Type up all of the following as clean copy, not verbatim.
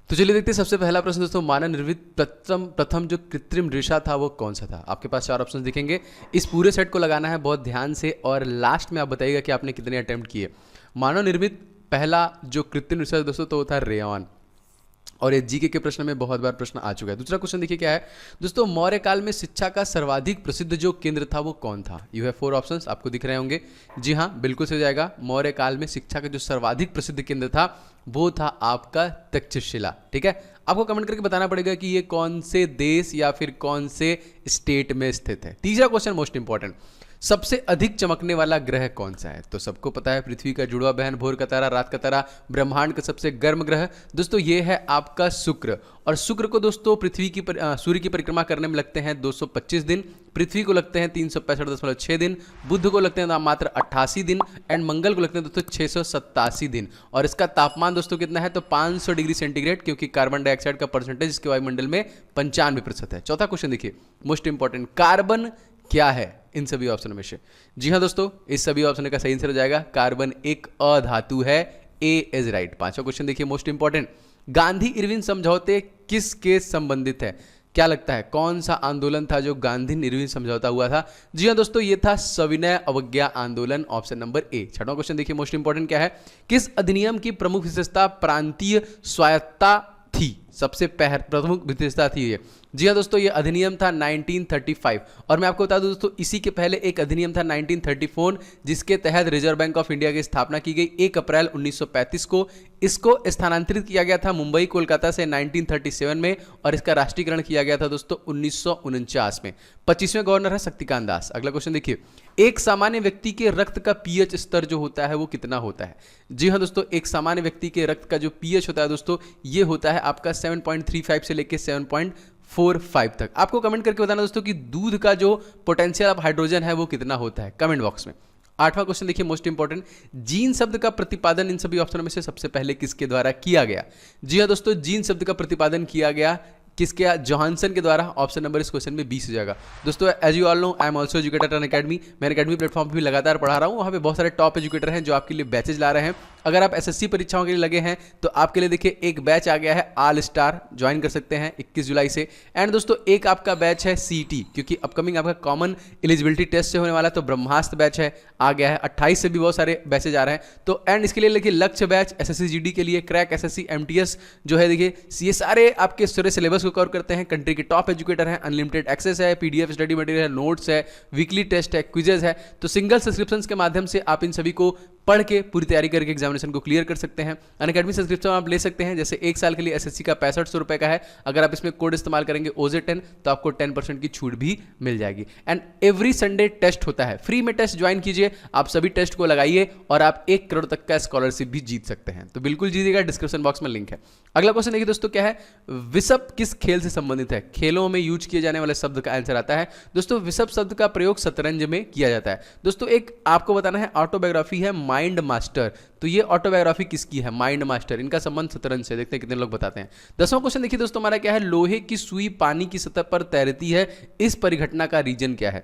तो चलिए देखते हैं सबसे पहला प्रश्न दोस्तों, मानव निर्मित प्रथम जो कृत्रिम रेशा था वो कौन सा था। आपके पास 4 ऑप्शन दिखेंगे, इस पूरे सेट को लगाना है बहुत ध्यान से और लास्ट में आप बताइएगा कि आपने कितने अटेम्प्ट किए। मानव निर्मित पहला जो कृत्रिम रेशा दोस्तों तो वो था रेयॉन, और ये जीके के प्रश्न में बहुत बार प्रश्न आ चुका है। दूसरा क्वेश्चन देखिए क्या है दोस्तों, मौर्य काल में शिक्षा का सर्वाधिक प्रसिद्ध जो केंद्र था वो कौन था। यू हैव 4 ऑप्शंस, आपको दिख रहे होंगे। जी हाँ, बिल्कुल सही जाएगा। मौर्य काल में शिक्षा का जो सर्वाधिक प्रसिद्ध केंद्र था वो था आपका तक्षशिला। ठीक है, आपको कमेंट करके बताना पड़ेगा कि ये कौन से देश या फिर कौन से स्टेट में स्थित है। तीसरा क्वेश्चन मोस्ट इंपॉर्टेंट, सबसे अधिक चमकने वाला ग्रह कौन सा है। तो सबको पता है पृथ्वी का जुड़वा बहन, भोर का तारा, रात का तारा, ब्रह्मांड का सबसे गर्म ग्रह दोस्तों ये है आपका शुक्र। और शुक्र को दोस्तों पृथ्वी की सूर्य की परिक्रमा करने में लगते हैं 225 दिन, पृथ्वी को लगते हैं 365.6 दिन, बुध को लगते हैं मात्र 88 दिन एंड मंगल को लगते हैं दोस्तों 687 दिन। और इसका तापमान दोस्तों कितना है तो 500 डिग्री सेंटीग्रेड, क्योंकि कार्बन डाइऑक्साइड का परसेंटेज इसके वायुमंडल में 95% है। चौथा क्वेश्चन देखिए मोस्ट इंपॉर्टेंट, कार्बन क्या है इन सभी ऑप्शनों में से। जी हाँ दोस्तों, इस सभी ऑप्शन का सही आंसर हो जाएगा कार्बन एक अधातु है। ए इज राइट। पांचवा क्वेश्चन देखिए मोस्ट इंपॉर्टेंट, गांधी इरविन समझौते किसके संबंधित है। क्या लगता है कौन सा आंदोलन था जो गांधी इरविन समझौता हुआ था। जी हाँ दोस्तों, ये था सविनय अवज्ञा आंदोलन, ऑप्शन नंबर ए। छठवां क्वेश्चन देखिए मोस्ट इंपॉर्टेंट क्या है, किस अधिनियम की प्रमुख विशेषता प्रांतीय स्वायत्तता थी। सबसे प्रमुख विशेषता थी ये। जी हाँ दोस्तों, ये अधिनियम था 1935। और मैं आपको बता दूं दोस्तों, इसी के पहले एक अधिनियम था 1934 जिसके तहत रिजर्व बैंक ऑफ इंडिया की स्थापना की गई 1 अप्रैल 1935 को। इसको स्थानांतरित किया गया था मुंबई कोलकाता से 1937 में, और इसका राष्ट्रीयकरण किया गया था दोस्तों 1949 में। 25वें गवर्नर है शक्तिकांत दास। अगला क्वेश्चन देखिए, एक सामान्य व्यक्ति के रक्त का पीएच स्तर जो होता है वो कितना होता है। जी हाँ दोस्तों, एक सामान्य व्यक्ति के रक्त का जो पीएच होता है दोस्तों ये होता है आपका 7.35 से लेकर 7.45 तक। आपको कमेंट करके बताना दोस्तों कि दूध का जो पोटेंशियल ऑफ हाइड्रोजन है वो कितना होता है, कमेंट बॉक्स में। आठवां क्वेश्चन देखिए मोस्ट इंपॉर्टेंट, जीन शब्द का प्रतिपादन इन सभी ऑप्शनों में से सबसे पहले किसके द्वारा किया गया। जी हाँ दोस्तों, जीन शब्द का प्रतिपादन किया गया किसके, जॉनसन के द्वारा। ऑप्शन नंबर इस क्वेश्चन में 20 हो जाएगा। दोस्तों as you all know I am also educator academy, मैं अकेडमी प्लेटफॉर्म पर भी लगातार पढ़ा रहा हूँ। वहाँ पे बहुत सारे टॉप एजुकेटर हैं जो आपके लिए बैचेज ला रहे हैं। अगर आप एसएससी परीक्षाओं के लिए लगे हैं तो आपके लिए देखिए एक बैच आ गया है ऑल स्टार, ज्वाइन कर सकते हैं 21 जुलाई से। एंड दोस्तों एक आपका बैच है सीटी, क्योंकि अपकमिंग आपका कॉमन एलिजिबिलिटी टेस्ट से होने वाला, तो ब्रह्मास्त्र बैच है आ गया है। 28 से भी बहुत सारे बैचेज आ रहे हैं। तो एंड इसके लिए देखिए लक्ष्य बैच, एसएससी जीडी के लिए, क्रैक एसएससी, एमटीएस जो है देखिए ये सारे आपके सारे सिलेबस को कवर करते हैं। कंट्री के टॉप एजुकेटर हैं, अनलिमिटेड एक्सेस है, पीडीएफ स्टडी मटेरियल है, नोट्स है, वीकली टेस्ट है, क्विजेज है। तो सिंगल सब्सक्रिप्शन के माध्यम से आप इन सभी को पढ़ के पूरी तैयारी करके एग्जामिनेशन को क्लियर कर सकते हैं। अनअकैडमी सब्सक्रिप्शन आप ले सकते हैं, जैसे 1 साल के लिए एसएससी का 6500 रुपए का है। अगर आप इसमें कोड इस्तेमाल करेंगे OJ10 तो आपको 10% की छूट भी मिल जाएगी। एंड एवरी संडे टेस्ट होता है, फ्री में टेस्ट ज्वाइन कीजिए, आप सभी टेस्ट को लगाइए और आप 1 करोड़ तक का स्कॉलरशिप भी जीत सकते हैं। तो बिल्कुल जीतिएगा, डिस्क्रिप्शन बॉक्स में लिंक है। अगला क्वेश्चन देखिए दोस्तों क्या है, विशप किस खेल से संबंधित है। खेलों में यूज किए जाने वाले शब्द का आंसर आता है दोस्तों, विशप शब्द का प्रयोग शतरंज में किया जाता है। दोस्तों एक आपको बताना है ऑटोबायोग्राफी है माइंड मास्टर, तो ये ऑटोबायोग्राफी किसकी है, माइंड मास्टर। इनका संबंध शतरंज से, देखते हैं कितने लोग बताते हैं। 10वां क्वेश्चन देखिए दोस्तों हमारा क्या है, लोहे की सुई पानी की सतह पर तैरती है, इस परिघटना का रीजन क्या है।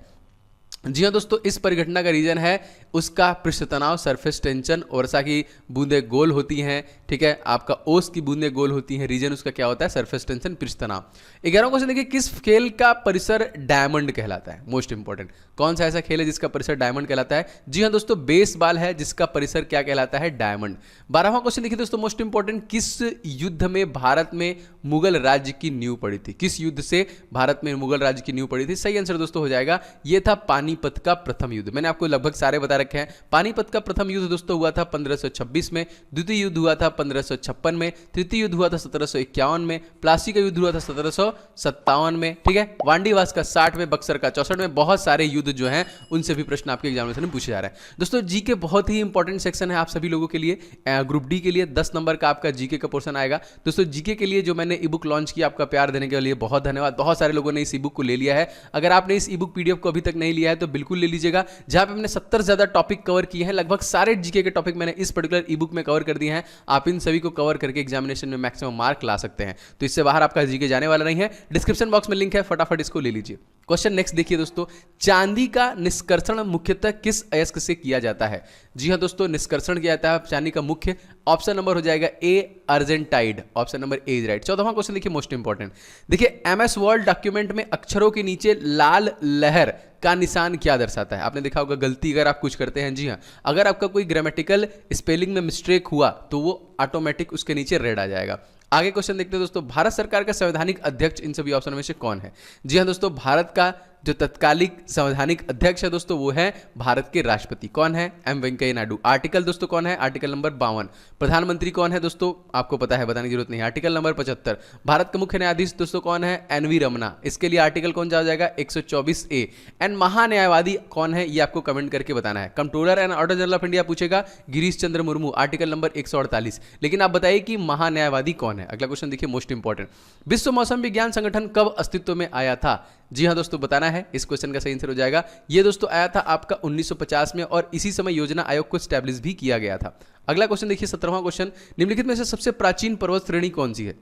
जी हाँ दोस्तों, इस परिघटना का रीजन है उसका पृष्ठ तनाव, सरफेस टेंशन। वर्षा की बूंदें गोल होती हैं, ठीक है, आपका ओस की बूंदें गोल होती हैं, रीजन उसका क्या होता है, सरफेस टेंशन, पृष्ठ तनाव। 11वां क्वेश्चन देखिए, किस खेल का परिसर डायमंड कहलाता है। मोस्ट इंपॉर्टेंट, कौन सा ऐसा खेल है जिसका परिसर डायमंड कहलाता है। जी हाँ दोस्तों, बेसबॉल है जिसका परिसर क्या कहलाता है, डायमंड। 12वां क्वेश्चन देखिए दोस्तों मोस्ट इंपॉर्टेंट, किस युद्ध में भारत में मुगल राज्य की नींव पड़ी थी। किस युद्ध से भारत में मुगल राज्य की नींव पड़ी थी। सही आंसर दोस्तों हो जाएगा, यह था पानीपत का प्रथम युद्ध। मैंने आपको लगभग सारे बता रखे हैं। पानीपत का प्रथम युद्ध दोस्तों हुआ था 1526 में, द्वितीय युद्ध हुआ था 1556 में, तृतीय युद्ध हुआ था 1751 में, प्लासी का युद्ध हुआ था 1757 में, ठीक है, वांडीवास का 60 में, बक्सर का 64 में। बहुत सारे युद्ध जो हैं उनसे भी प्रश्न आपके एग्जामिनेशन में पूछे जा रहे हैं। दोस्तों जीके बहुत ही इंपॉर्टेंट सेक्शन है आप सभी लोगों के लिए। ग्रुप डी के लिए 10 नंबर का आपका जीके का पोर्शन आएगा। दोस्तों जीके के लिए जो मैंने ई बुक लॉन्च किया, आपका प्यार देने के लिए बहुत धन्यवाद। बहुत सारे लोगों ने इस ई बुक को ले लिया है। अगर आपने इस ई बुक पीडीएफ को अभी तक नहीं लिया है तो बिल्कुल ले लीजिएगा, जहां पे मैंने 70 से ज्यादा टॉपिक कवर किए हैं। लगभग सारे जीके के टॉपिक मैंने इस पर्टिकुलर ई बुक में कवर कर दिए हैं। आप इन सभी को कवर करके एग्जामिनेशन में मैक्सिमम मार्क ला सकते हैं। तो इससे बाहर आपका जीके जाने वाला नहीं है। डिस्क्रिप्शन बॉक्स में लिंक है, फटाफट इसको ले लीजिए। क्वेश्चन नेक्स्ट देखिए दोस्तों, चांदी का निष्कर्षण मुख्यतः किस अयस्क से किया जाता है? जी हाँ दोस्तों, निष्कर्षण किया जाता है चांदी का मुख्य, ऑप्शन नंबर हो जाएगा A argentite, option number A is right. 14वां क्वेश्चन देखिए, मोस्ट इंपॉर्टेंट, देखिए एमएस वर्ड डॉक्यूमेंट में अक्षरों के नीचे लाल लहर का निशान क्या दर्शाता है? आपने देखा होगा गलती अगर आप कुछ करते हैं, जी हाँ, अगर आपका कोई ग्रामेटिकल स्पेलिंग में मिस्टेक हुआ तो वो ऑटोमेटिक उसके नीचे रेड आ जाएगा। आगे क्वेश्चन देखते हैं दोस्तों, भारत सरकार का संवैधानिक अध्यक्ष इन सभी ऑप्शन में से कौन है? जी हाँ दोस्तों, भारत का जो तत्कालिक संवैधानिक अध्यक्ष है दोस्तों वो है भारत के राष्ट्रपति। कौन है? एम वेंकैया नायडू। आर्टिकल दोस्तों कौन है? Article number 52। प्रधानमंत्री कौन है दोस्तों? आपको पता है, बताने की जरूरत नहीं, आर्टिकल नंबर 75। भारत का मुख्य न्यायाधीश दोस्तों कौन है? एनवी रमना। इसके लिए आर्टिकल कौन सा हो जाएगा? 124A। एंड महान्यायवादी कौन है ये आपको कमेंट करके बताना है। Controller and auditor general of India पूछेगा, गिरीश चंद्र मुर्मू, आर्टिकल नंबर 148। लेकिन आप बताइए कि महान्यायवादी कौन है? अगला क्वेश्चन देखिए, मोस्ट इंपॉर्टेंट, विश्व मौसम विज्ञान संगठन कब अस्तित्व में आया था? जी हाँ दोस्तों, बताना है। इस क्वेश्चन का सही आंसर हो जाएगा, ये दोस्तों आया था आपका 1950 में, और इसी समय योजना आयोग को स्टैब्लिश भी किया गया था। अगला क्वेश्चन देखिए, 17वां क्वेश्चन, निम्नलिखित में से सबसे प्राचीन पर्वत श्रेणी कौन सी है?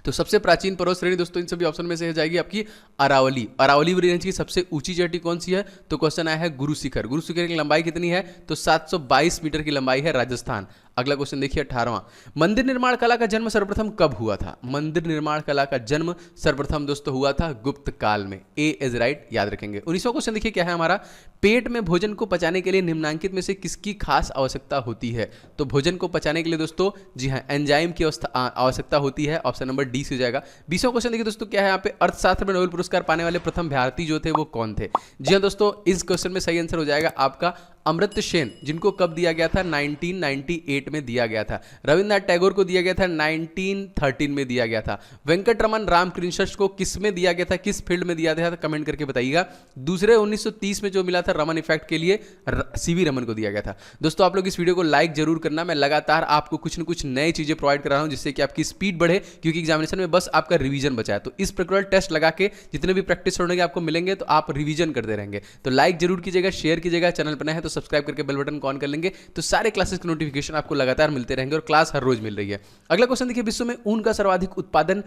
तो सबसे प्राचीन पर्वत श्रेणी दोस्तों इन सभी ऑप्शन में से हो जाएगी आपकी अरावली। अरावली रेंज की सबसे ऊंची चोटी कौन सी है? तो क्वेश्चन आया है गुरु शिखर। गुरु शिखर की लंबाई कितनी है? तो 722 मीटर की लंबाई है, राजस्थान। अगला क्वेश्चन देखिए, 18वां, मंदिर निर्माण कला का जन्म सर्वप्रथम कब हुआ था? मंदिर निर्माण कला का जन्म सर्वप्रथम दोस्तों हुआ था गुप्त काल में। ए इज राइट, याद रखेंगे। 19वां क्वेश्चन देखिए क्या है हमारा, पेट में भोजन को पचाने के लिए निम्नलिखित में से किसकी खास आवश्यकता होती है? तो भोजन को पचाने के लिए दोस्तों, जी हाँ, एंजाइम की आवश्यकता होती है, ऑप्शन नंबर डी से हो जाएगा। 20वां क्वेश्चन देखिए दोस्तों क्या है यहाँ पे, अर्थशास्त्र में नोबेल पुरस्कार पाने वाले प्रथम भारतीय जो थे वो कौन थे? जी हाँ दोस्तों, इस क्वेश्चन में सही आंसर हो जाएगा आपका अमर्त्य सेन, जिनको कब दिया गया था? 1998 में दिया गया था। रविन्द्रनाथ टैगोर को दिया गया था 1913 में दिया गया था। वेंकटरमन रामकृष्ण को किस में दिया गया था, किस फील्ड में दिया गया था, कमेंट करके बताइएगा। दूसरे 1930 में जो मिला था रमन इफेक्ट के लिए सीवी रमन को दिया गया था। दोस्तों आप लोग इस वीडियो को लाइक जरूर करना, मैं लगातार आपको कुछ न कुछ नई चीजें प्रोवाइड कर रहा हूं जिससे कि आपकी स्पीड बढ़े, क्योंकि एग्जामिनेशन में बस आपका रिवीजन बचा है। तो इस प्रकार टेस्ट लगा के जितने भी प्रैक्टिस होने आपको मिलेंगे तो आप रिवीजन करते रहेंगे। तो लाइक जरूर कीजिएगा, शेयर कीजिएगा, चैनल पर नए हैं तो सब्सक्राइब करके बेल बटन ऑन कर लेंगे, तो सारे क्लासेस के नोटिफिकेशन आपको लगातार मिलते रहेंगे और क्लास हर रोज मिल रही है। अगला क्वेश्चन देखिए, विश्व में ऊन का सर्वाधिक उत्पादन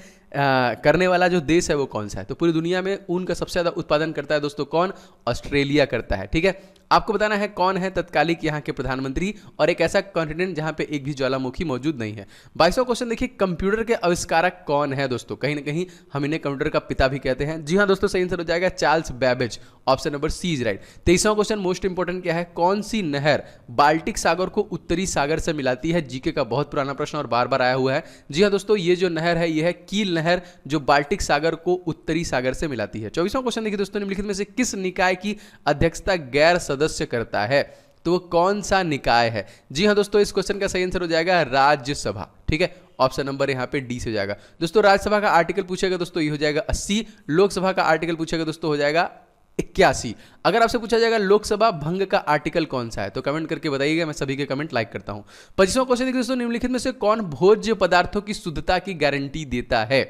करने वाला जो देश है वो कौन सा है? तो पूरी दुनिया में ऊन का सबसे ज्यादा उत्पादन करता है दोस्तों कौन? ऑस्ट्रेलिया करता है। ठीक है, आपको बताना है कौन है तत्कालिक यहाँ के प्रधानमंत्री और एक ऐसा कॉन्टिनेंट जहां पे एक भी ज्वालामुखी मौजूद नहीं है। 22वां क्वेश्चन देखिए, कंप्यूटर के आविष्कारक कौन है दोस्तों? कहीं ना कहीं हम इन्हें कंप्यूटर का पिता भी कहते हैं। जी हाँ दोस्तों, सही आंसर हो जाएगा Charles Babbage, option number C is right. 23वां क्वेश्चन मोस्ट इंपोर्टेंट क्या है, कौन सी नहर बाल्टिक सागर को उत्तरी सागर से मिलाती है? जीके का बहुत पुराना प्रश्न और बार बार आया हुआ है। जी हाँ दोस्तों, ये जो नहर है ये है कील नहर, जो बाल्टिक सागर को उत्तरी सागर से मिलाती है। 24वां क्वेश्चन देखिए दोस्तों, निम्नलिखित में से किस निकाय की अध्यक्षता गैर सदस्य करता है? तो वो कौन सा निकाय है? जी हाँ दोस्तों, इस क्वेश्चन का सही आंसर हो जाएगा राज्यसभा। ठीक है, ऑप्शन नंबर यहाँ पे डी से हो जाएगा। दोस्तों राज्यसभा का आर्टिकल पूछेगा दोस्तों ये हो जाएगा 80। लोकसभा का आर्टिकल पूछेगा दोस्तों हो जाएगा 81। अगर आपसे पूछा जाएगा लोकसभा भंग का आर्टिकल कौन सा है तो कमेंट करके बताइएगा, मैं सभी के कमेंट लाइक करता हूं। 25वां क्वेश्चन देखिए दोस्तों, निम्नलिखित में से कौन भोज्य पदार्थों की शुद्धता की गारंटी देता है?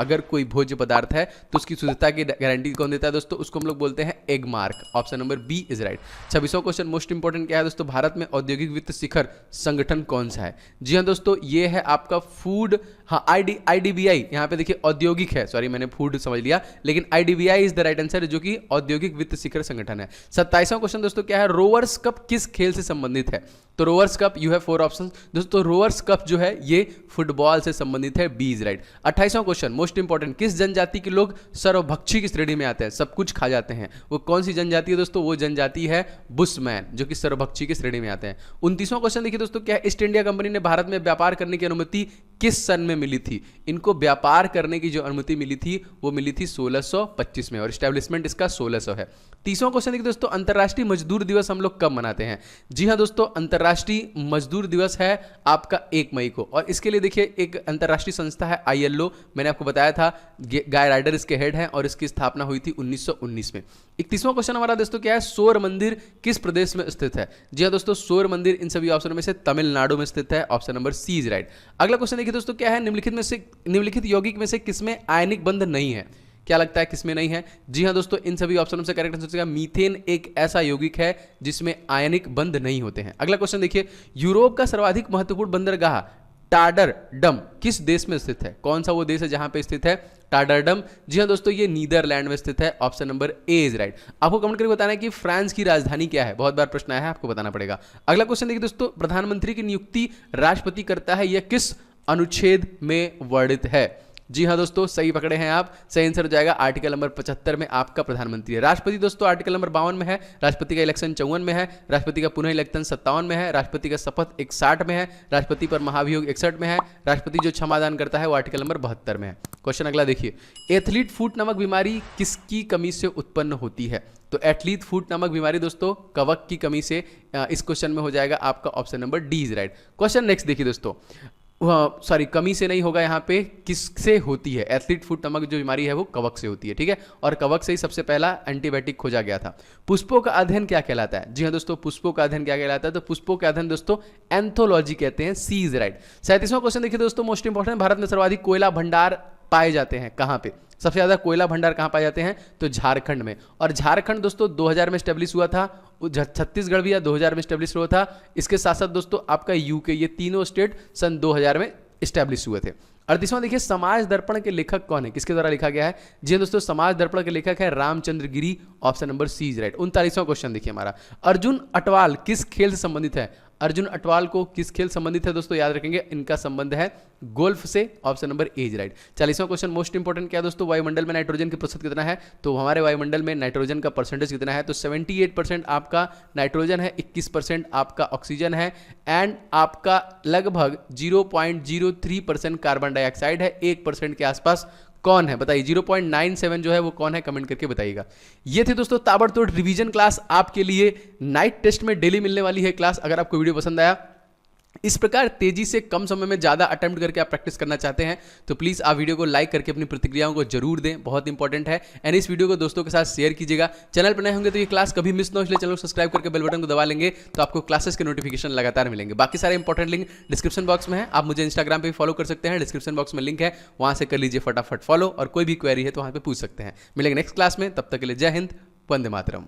अगर कोई भोज्य पदार्थ है तो उसकी शुद्धता की गारंटी कौन देता है दोस्तों? उसको हम लोग बोलते हैं Agmark, option number B is right. 26वां क्वेश्चन मोस्ट इंपोर्टेंट क्या है दोस्तों, भारत में औद्योगिक वित्त शिखर संगठन कौन सा है? जी हाँ दोस्तों, ये है आपका फूड, हाँ आईडीबीआई, यहाँ पे देखिए औद्योगिक है, सॉरी मैंने फूड समझ लिया, लेकिन IDBI is the right answer, जो कि औद्योगिक वित्त शिखर संगठन है। 27वां क्वेश्चन दोस्तों क्या है, रोवर्स कप किस खेल से संबंधित है? तो Rovers Cup, you have 4 options दोस्तों, रोवर्स कप जो है ये फुटबॉल से संबंधित है, बी इज राइट। 28वां क्वेश्चन मोस्ट इंपोर्टेंट, किस जनजाति के लोग सर्वभक्षी की श्रेणी में आते हैं, सब कुछ खा जाते हैं? वो कौन सी जनजाति है दोस्तों? वो जनजाति है बुशमैन, जो कि सर्वभक्षी की श्रेणी में आते हैं। 29वां क्वेश्चन देखिए दोस्तों क्या है, ईस्ट इंडिया कंपनी ने भारत में व्यापार करने की अनुमति किस सन में मिली थी? इनको व्यापार करने की जो अनुमति मिली थी वो मिली थी 1625 में, और एस्टेब्लिशमेंट इसका 1600 है। 30वां क्वेश्चन देखिए दोस्तों, अंतर्राष्ट्रीय मजदूर दिवस हम लोग कब मनाते हैं? जी हाँ दोस्तों, अंतर्राष्ट्रीय मजदूर दिवस है आपका 1 मई को, और इसके लिए देखिए एक अंतर्राष्ट्रीय संस्था है ILO, मैंने आपको बताया था गाय राइडर इसके हेड हैं, और इसकी स्थापना हुई थी 1919 में। 31वां क्वेश्चन हमारा दोस्तों क्या है, सौर मंदिर किस प्रदेश में स्थित है? जी हाँ दोस्तों, सौर मंदिर इन सभी ऑप्शन में से तमिलनाडु में स्थित है, option number C is right. अगला क्वेश्चन देखिए दोस्तों क्या है, निम्नलिखित यौगिक में से किसमें आयनिक बंध नहीं है? क्या लगता है किसमें नहीं है? जी हाँ दोस्तों, इन सभी ऑप्शनों से करेक्ट आंसर मीथेन एक ऐसा यौगिक है जिसमें आयनिक बंध नहीं होते हैं। अगला क्वेश्चन देखिए, यूरोप का सर्वाधिक महत्वपूर्ण बंदरगाह टाडरडम किस देश में स्थित है? कौन सा वो देश है जहां पे स्थित है टाडरडम? जी हाँ दोस्तों, ये नीदरलैंड में स्थित है। Option number A is right. आपको कमेंट करके बताना है कि फ्रांस की राजधानी क्या है। बहुत बार प्रश्न आया है, आपको बताना पड़ेगा। अगला क्वेश्चन देखिए दोस्तों, प्रधानमंत्री की नियुक्ति राष्ट्रपति करता है, यह किस अनुच्छेद में वर्णित है? जी हाँ दोस्तों, सही पकड़े हैं आप। सही आंसर हो जाएगा आर्टिकल नंबर 75 में आपका प्रधानमंत्री है। राष्ट्रपति दोस्तों आर्टिकल नंबर 52 में है, राष्ट्रपति का इलेक्शन 54 में है, राष्ट्रपति का पुनः इलेक्शन 57 में है, राष्ट्रपति का शपथ 61 में है, राष्ट्रपति पर महाभियोग 61 में है, राष्ट्रपति जो क्षमादान करता है वो आर्टिकल नंबर 72 में है। क्वेश्चन अगला देखिए, एथलीट फुट नामक बीमारी किसकी कमी से उत्पन्न होती है? तो एथलीट फुट नामक बीमारी दोस्तों कवक की कमी से, इस क्वेश्चन में हो जाएगा आपका option number D is right. Question next देखिए दोस्तों, सॉरी कमी से नहीं होगा, यहाँ पे किससे होती है? एथलीट फुट नामक जो बीमारी है वो कवक से होती है, ठीक है। और कवक से ही सबसे पहला एंटीबायोटिक खोजा गया था। पुष्पों का अध्ययन क्या कहलाता है? जी हाँ दोस्तों, पुष्पों का अध्ययन क्या कहलाता है? तो पुष्पों का अध्ययन दोस्तों एंथोलॉजी कहते हैं। सी इज राइट। 37वां क्वेश्चन देखिए दोस्तों, मोस्ट इंपॉर्टेंट, भारत में सर्वाधिक कोयला भंडार पाए जाते हैं कहाँ पे? सबसे ज्यादा कोयला भंडार कहाँ पाए जाते हैं? तो झारखंड में। और झारखंड दोस्तों 2000 में स्टेब्लिश हुआ था, छत्तीसगढ़ भी 2000 में स्टेब्लिश हुआ था। इसके साथ साथ दोस्तों आपका यूके, ये तीनों स्टेट सन 2000 में स्टैब्लिश हुए थे। 38वां देखिए, समाज दर्पण के लेखक कौन है? किसके द्वारा लिखा गया है? जी दोस्तों, समाज दर्पण के लेखक है Ramchandra Giri. Option number C is right. 39वां क्वेश्चन देखिए हमारा, अर्जुन अटवाल किस खेल से संबंधित है? अर्जुन अटवाल को किस खेल संबंधित है दोस्तों? याद रखेंगे, इनका संबंध है गोल्फ से। Option number A is right. 40वां क्वेश्चन मोस्ट इंपॉर्टेंट क्या है दोस्तों, वायुमंडल में नाइट्रोजन की प्रतिशत कितना है? तो हमारे वायुमंडल में नाइट्रोजन का परसेंटेज कितना है? तो 78% आपका नाइट्रोजन है, 21% आपका ऑक्सीजन है, एंड आपका लगभग 0.03% कार्बन डाइऑक्साइड है। 1% के आसपास कौन है बताइए? 0.97 जो है वो कौन है? कमेंट करके बताइएगा। ये थे दोस्तों ताबड़तोड़ रिवीजन क्लास आपके लिए, नाइट टेस्ट में डेली मिलने वाली है क्लास। अगर आपको वीडियो पसंद आया, इस प्रकार तेजी से कम समय में ज्यादा अटेम्प्ट करके आप प्रैक्टिस करना चाहते हैं, तो प्लीज आप वीडियो को लाइक करके अपनी प्रतिक्रियाओं को जरूर दें, बहुत इंपॉर्टेंट है। एंड इस वीडियो को दोस्तों के साथ शेयर कीजिएगा। चैनल पर नए होंगे तो ये क्लास कभी मिस ना हो, इसलिए चैनल को सब्सक्राइब करके बेल बटन को दबा लेंगे तो आपको क्लासेस के नोटिफिकेशन लगातार मिलेंगे। बाकी सारे इंपॉर्टेंट लिंक डिस्क्रिप्शन बॉक्स में है, आप मुझे इंस्टाग्राम पर भी फॉलो कर सकते हैं, डिस्क्रिप्शन बॉक्स में लिंक है, वहां से कर लीजिए फटाफट फॉलो, और कोई भी क्वेरी है तो वहां पर पूछ सकते हैं। मिलेंगे नेक्स्ट क्लास में, तब तक के लिए जय हिंद, वंदे मातरम।